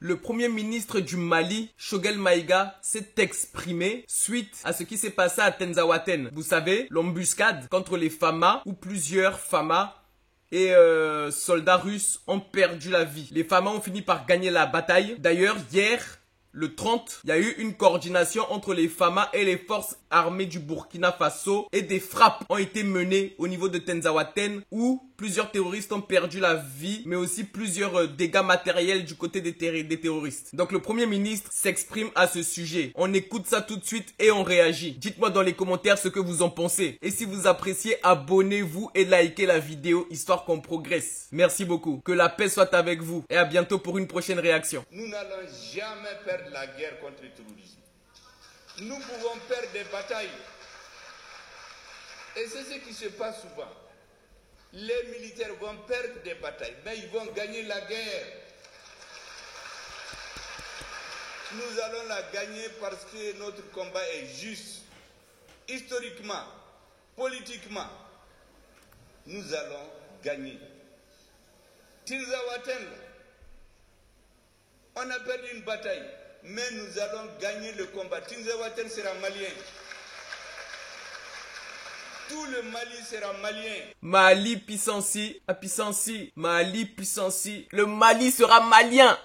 Le premier ministre du Mali, Choguel Maïga, s'est exprimé suite à ce qui s'est passé à Tenzawaten. Vous savez, l'embuscade contre les Fama, où plusieurs Fama et soldats russes ont perdu la vie. Les Fama ont fini par gagner la bataille. D'ailleurs, hier, le 30, il y a eu une coordination entre les Fama et les forces armées du Burkina Faso et des frappes ont été menées au niveau de Tenzawaten où plusieurs terroristes ont perdu la vie, mais aussi plusieurs dégâts matériels du côté des terroristes. Donc le Premier ministre s'exprime à ce sujet. On écoute ça tout de suite et on réagit. Dites-moi dans les commentaires ce que vous en pensez. Et si vous appréciez, abonnez-vous et likez la vidéo histoire qu'on progresse. Merci beaucoup. Que la paix soit avec vous et à bientôt pour une prochaine réaction. Nous n'allons jamais perdre la guerre contre le terrorisme. Nous pouvons perdre des batailles. Et c'est ce qui se passe souvent. Les militaires vont perdre des batailles, mais ils vont gagner la guerre. Nous allons la gagner parce que notre combat est juste. Historiquement, politiquement, nous allons gagner. Tinzawaten, on a perdu une bataille, mais nous allons gagner le combat. Tinzawaten sera malien. Tout le Mali sera malien. Mali puissancy, à puissancy, Mali puissancy. Le Mali sera malien.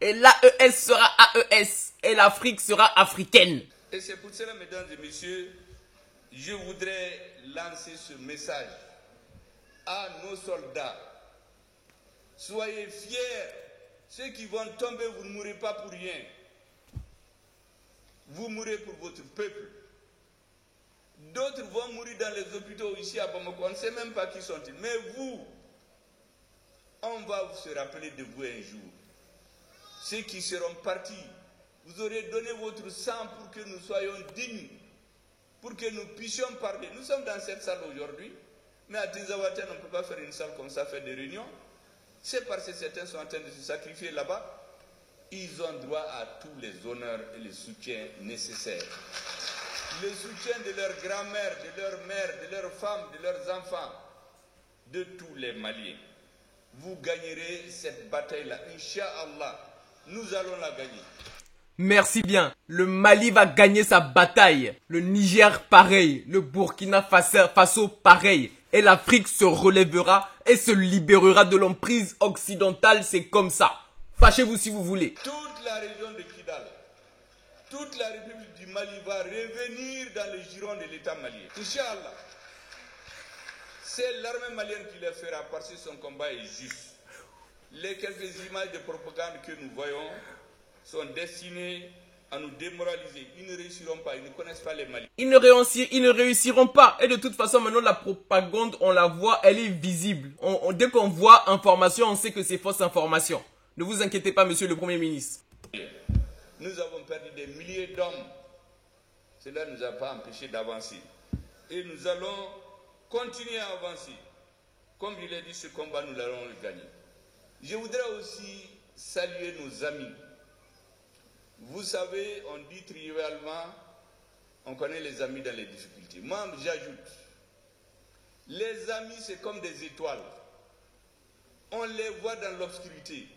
Et l'AES sera AES. Et l'Afrique sera africaine. Et c'est pour cela, mesdames et messieurs, je voudrais lancer ce message à nos soldats. Soyez fiers. Ceux qui vont tomber, vous ne mourrez pas pour rien. Vous mourrez pour votre peuple. D'autres vont mourir dans les hôpitaux ici à Bamako. On ne sait même pas qui sont-ils. Mais vous, on va se rappeler de vous un jour. Ceux qui seront partis, vous aurez donné votre sang pour que nous soyons dignes, pour que nous puissions parler. Nous sommes dans cette salle aujourd'hui, mais à Tinzawaten, on ne peut pas faire une salle comme ça, faire des réunions. C'est parce que certains sont en train de se sacrifier là-bas. Ils ont droit à tous les honneurs et les soutiens nécessaires. Le soutien de leur grand-mère, de leur mère, de leurs femmes, de leurs enfants, de tous les Maliens. Vous gagnerez cette bataille-là, Inch'Allah. Nous allons la gagner. Merci bien. Le Mali va gagner sa bataille. Le Niger pareil. Le Burkina Faso pareil. Et l'Afrique se relèvera et se libérera de l'emprise occidentale. C'est comme ça. Fâchez-vous si vous voulez. Toute la région de Kidal, toute la République du Mali va revenir dans le giron de l'État malien. Inch'Allah. C'est l'armée malienne qui le fera parce que son combat est juste. Les quelques images de propagande que nous voyons sont destinées à nous démoraliser. Ils ne réussiront pas, ils ne connaissent pas les Maliens. Ils ne réussiront pas. Et de toute façon, maintenant, la propagande, on la voit, elle est visible. Dès qu'on voit information, on sait que c'est fausse information. Ne vous inquiétez pas, monsieur le Premier ministre. Nous avons perdu des milliers d'hommes. Cela ne nous a pas empêchés d'avancer. Et nous allons continuer à avancer. Comme je l'ai dit, ce combat, nous allons le gagner. Je voudrais aussi saluer nos amis. Vous savez, on dit trivialement, on connaît les amis dans les difficultés. Moi, j'ajoute, les amis, c'est comme des étoiles. On les voit dans l'obscurité.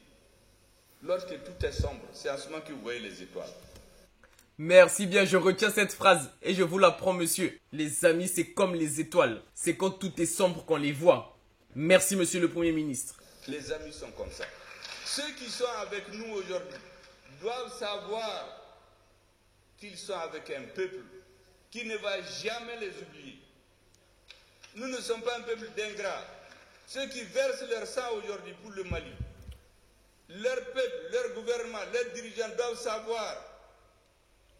Lorsque tout est sombre, c'est en ce moment que vous voyez les étoiles. Merci bien, je retiens cette phrase et je vous la prends, monsieur. Les amis, c'est comme les étoiles. C'est quand tout est sombre qu'on les voit. Merci, monsieur le Premier ministre. Les amis sont comme ça. Ceux qui sont avec nous aujourd'hui doivent savoir qu'ils sont avec un peuple qui ne va jamais les oublier. Nous ne sommes pas un peuple d'ingrats. Ceux qui versent leur sang aujourd'hui pour le Mali, leur peuple, leur gouvernement, leurs dirigeants doivent savoir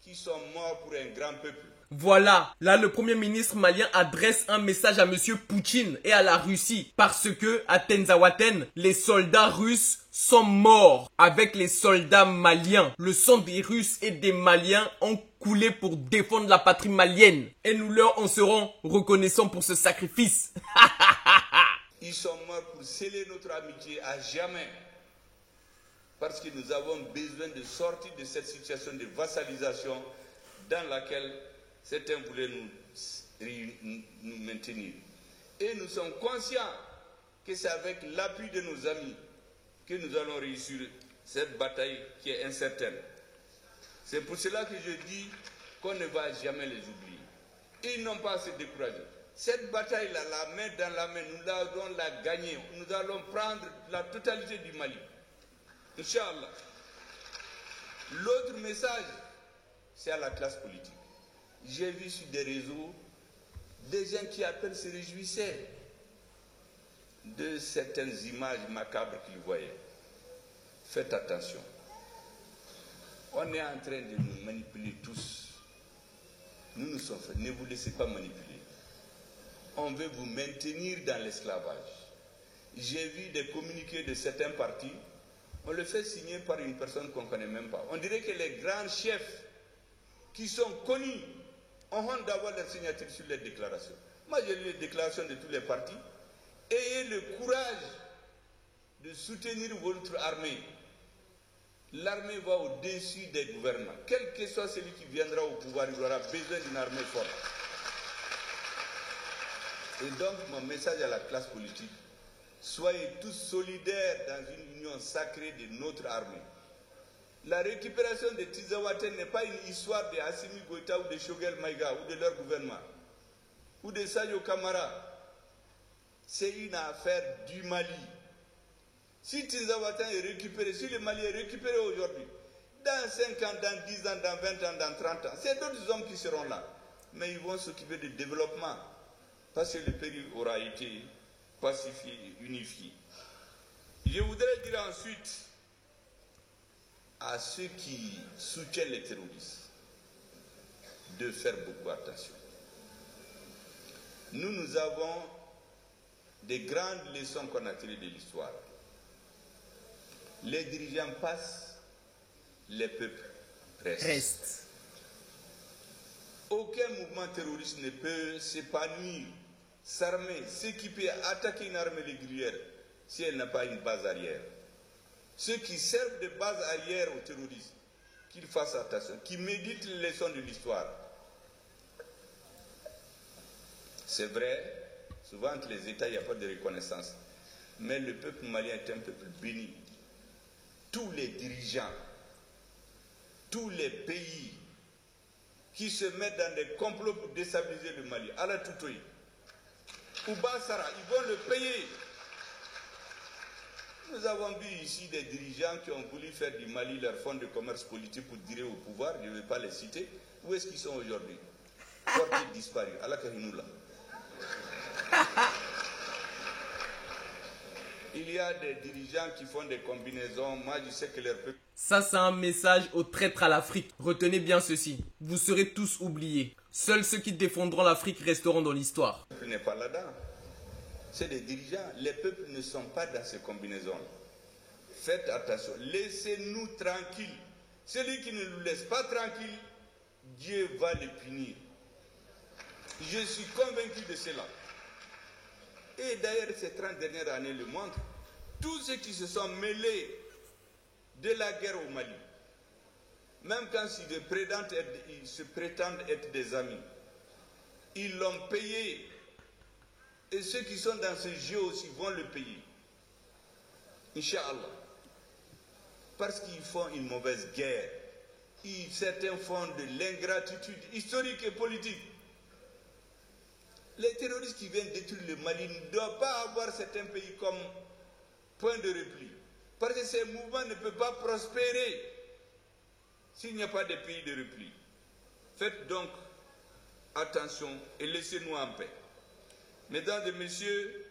qu'ils sont morts pour un grand peuple. Voilà, là le Premier ministre malien adresse un message à monsieur Poutine et à la Russie parce que à Tenzawaten, les soldats russes sont morts avec les soldats maliens. Le sang des Russes et des Maliens ont coulé pour défendre la patrie malienne et nous leur en serons reconnaissants pour ce sacrifice. Ils sont morts pour sceller notre amitié à jamais parce que nous avons besoin de sortir de cette situation de vassalisation dans laquelle certains voulaient nous maintenir. Et nous sommes conscients que c'est avec l'appui de nos amis que nous allons réussir cette bataille qui est incertaine. C'est pour cela que je dis qu'on ne va jamais les oublier. Ils n'ont pas à se décourager. Cette bataille-là, la main dans la main, nous allons la gagner. Nous allons prendre la totalité du Mali. Inch'Allah. L'autre message, c'est à la classe politique. J'ai vu sur des réseaux des gens qui à peine se réjouissaient de certaines images macabres qu'ils voyaient. Faites attention. On est en train de nous manipuler tous. Nous nous sommes faits. Ne vous laissez pas manipuler. On veut vous maintenir dans l'esclavage. J'ai vu des communiqués de certains partis. On le fait signer par une personne qu'on ne connaît même pas. On dirait que les grands chefs qui sont connus ont honte d'avoir leur signature sur les déclarations. Moi, j'ai lu les déclarations de tous les partis. Ayez le courage de soutenir votre armée. L'armée va au-dessus des gouvernements. Quel que soit celui qui viendra au pouvoir, il aura besoin d'une armée forte. Et donc, mon message à la classe politique, soyez tous solidaires dans une union sacrée de notre armée. La récupération de Tizawaten n'est pas une histoire de Assimi Goïta ou de Choguel Maïga ou de leur gouvernement, ou de Sayo Kamara. C'est une affaire du Mali. Si Tizawaten est récupéré, si le Mali est récupéré aujourd'hui, dans 5 ans, dans 10 ans, dans 20 ans, dans 30 ans, c'est d'autres hommes qui seront là. Mais ils vont s'occuper du développement. Parce que le pays aura été pacifié, unifié. Je voudrais dire ensuite à ceux qui soutiennent les terroristes de faire beaucoup attention. Nous avons des grandes leçons qu'on a tirées de l'histoire. Les dirigeants passent, les peuples restent. Aucun mouvement terroriste ne peut s'épanouir, s'armer, s'équiper, attaquer une armée régulière si elle n'a pas une base arrière. Ceux qui servent de base arrière aux terroristes, qu'ils fassent attention, qu'ils méditent les leçons de l'histoire. C'est vrai, souvent entre les États, il n'y a pas de reconnaissance. Mais le peuple malien est un peuple béni. Tous les dirigeants, tous les pays qui se mettent dans des complots pour déstabiliser le Mali, à la Toutoui, ou Bassara, ils vont le payer. Nous avons vu ici des dirigeants qui ont voulu faire du Mali leur fonds de commerce politique pour tirer au pouvoir, je ne vais pas les citer. Où est-ce qu'ils sont aujourd'hui? Portés disparus, à la Karinoula. Il y a des dirigeants qui font des combinaisons. Moi, je sais que leur peuple... Ça, c'est un message aux traîtres à l'Afrique. Retenez bien ceci. Vous serez tous oubliés. Seuls ceux qui défendront l'Afrique resteront dans l'histoire. Le peuple n'est pas là-dedans. C'est des dirigeants. Les peuples ne sont pas dans ces combinaisons. Faites attention. Laissez-nous tranquilles. Celui qui ne nous laisse pas tranquilles, Dieu va le punir. Je suis convaincu de cela. Et d'ailleurs, ces 30 dernières années le montrent. Tous ceux qui se sont mêlés de la guerre au Mali, même quand ils se prétendent être des amis, ils l'ont payé. Et ceux qui sont dans ce jeu aussi vont le payer. Inch'Allah. Parce qu'ils font une mauvaise guerre. Certains font de l'ingratitude historique et politique. Les terroristes qui viennent détruire le Mali ne doivent pas avoir certains pays comme point de repli. Parce que ces mouvements ne peuvent pas prospérer s'il n'y a pas de pays de repli. Faites donc attention et laissez-nous en paix. Mesdames et messieurs,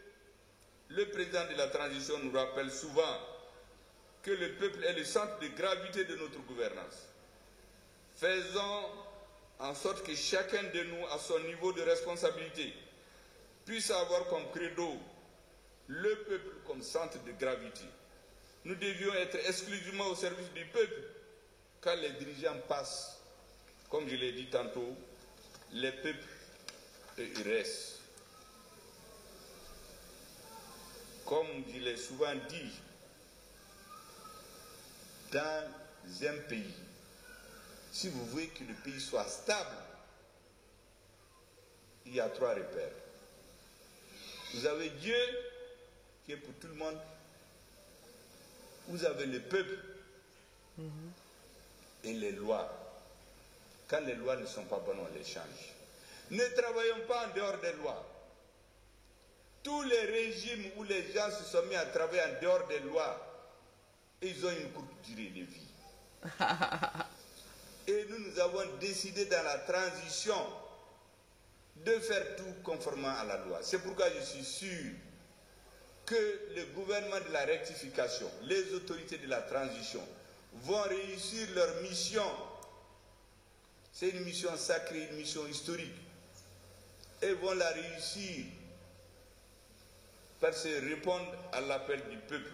le président de la transition nous rappelle souvent que le peuple est le centre de gravité de notre gouvernance. Faisons en sorte que chacun de nous, à son niveau de responsabilité, puisse avoir comme credo le peuple comme centre de gravité. Nous devions être exclusivement au service du peuple, car les dirigeants passent, comme je l'ai dit tantôt, les peuples ils restent. Comme je l'ai souvent dit, dans un pays, si vous voulez que le pays soit stable, il y a 3 repères. Vous avez Dieu qui est pour tout le monde. Vous avez le peuple Et les lois, quand les lois ne sont pas bonnes, on les change. Ne travaillons pas en dehors des lois. Tous les régimes où les gens se sont mis à travailler en dehors des lois, ils ont une courte durée de vie. Et nous avons décidé dans la transition de faire tout conformément à la loi. C'est pourquoi je suis sûr que le gouvernement de la rectification, les autorités de la transition vont réussir leur mission. C'est une mission sacrée, une mission historique. Et vont la réussir parce que répondre à l'appel du peuple.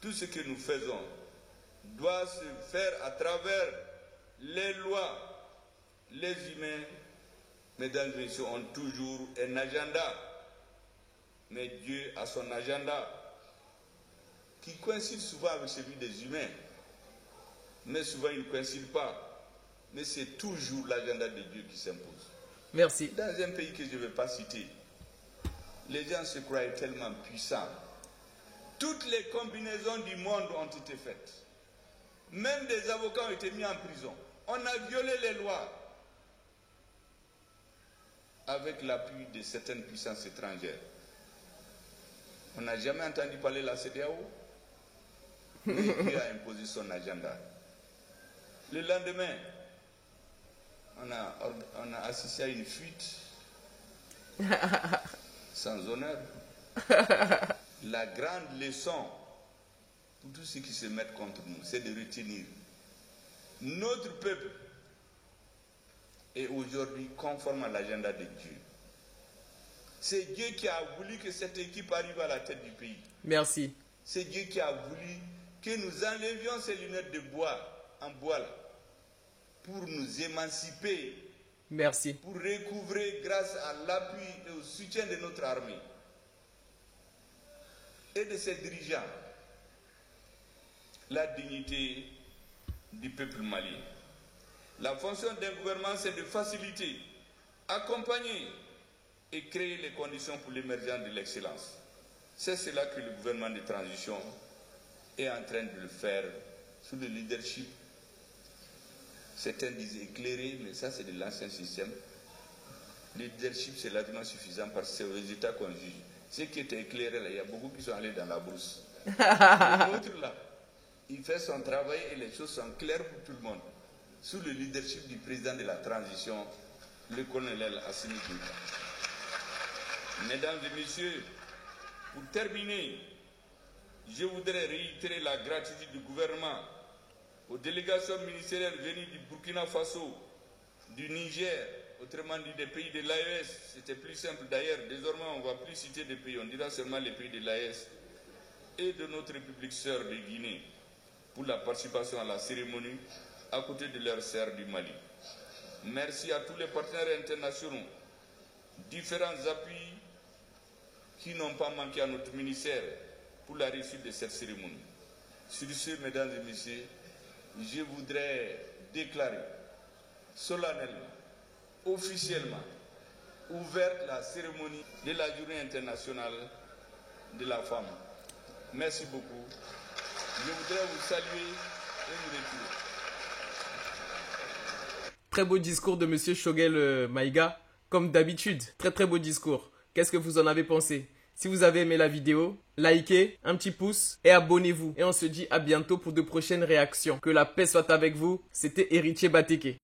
Tout ce que nous faisons doit se faire à travers les lois. Les humains, mesdames et messieurs, ont toujours un agenda. Mais Dieu a son agenda qui coïncide souvent avec celui des humains. Mais souvent il ne coïncide pas. Mais c'est toujours l'agenda de Dieu qui s'impose. Merci. Dans un pays que je ne vais pas citer, les gens se croyaient tellement puissants. Toutes les combinaisons du monde ont été faites. Même des avocats ont été mis en prison. On a violé les lois avec l'appui de certaines puissances étrangères. On n'a jamais entendu parler de la CEDEAO, mais Dieu a imposé son agenda. Le lendemain, on a assisté à une fuite sans honneur. La grande leçon pour tous ceux qui se mettent contre nous, c'est de retenir notre peuple est aujourd'hui conforme à l'agenda de Dieu. C'est Dieu qui a voulu que cette équipe arrive à la tête du pays. Merci. C'est Dieu qui a voulu que nous enlevions ces lunettes de bois, en bois là, pour nous émanciper. Merci. Pour recouvrer grâce à l'appui et au soutien de notre armée et de ses dirigeants la dignité du peuple malien. La fonction d'un gouvernement, c'est de faciliter, accompagner et créer les conditions pour l'émergence de l'excellence. C'est cela que le gouvernement de transition est en train de le faire sous le leadership. Certains disent éclairé, mais ça c'est de l'ancien système. Le leadership c'est largement suffisant parce que c'est aux résultats qu'on juge. Ceux qui étaient éclairés là, il y a beaucoup qui sont allés dans la brousse. L'autre là, il fait son travail et les choses sont claires pour tout le monde. Sous le leadership du président de la transition, le colonel Assimi Goïta. Mesdames et messieurs, pour terminer, je voudrais réitérer la gratitude du gouvernement aux délégations ministérielles venues du Burkina Faso, du Niger, autrement dit des pays de l'AES. C'était plus simple d'ailleurs. Désormais, on ne va plus citer des pays, on dira seulement les pays de l'AES et de notre République sœur de Guinée pour la participation à la cérémonie à côté de leur sœur du Mali. Merci à tous les partenaires internationaux, différents appuis qui n'ont pas manqué à notre ministère pour la réussite de cette cérémonie. Sur ce, mesdames et messieurs, je voudrais déclarer solennellement, officiellement, ouverte la cérémonie de la Journée internationale de la femme. Merci beaucoup. Je voudrais vous saluer et vous remercier. Très beau discours de Monsieur Choguel Maïga, comme d'habitude. Très très beau discours. Qu'est-ce que vous en avez pensé? Si vous avez aimé la vidéo, likez, un petit pouce et abonnez-vous. Et on se dit à bientôt pour de prochaines réactions. Que la paix soit avec vous. C'était Héritier Bateke.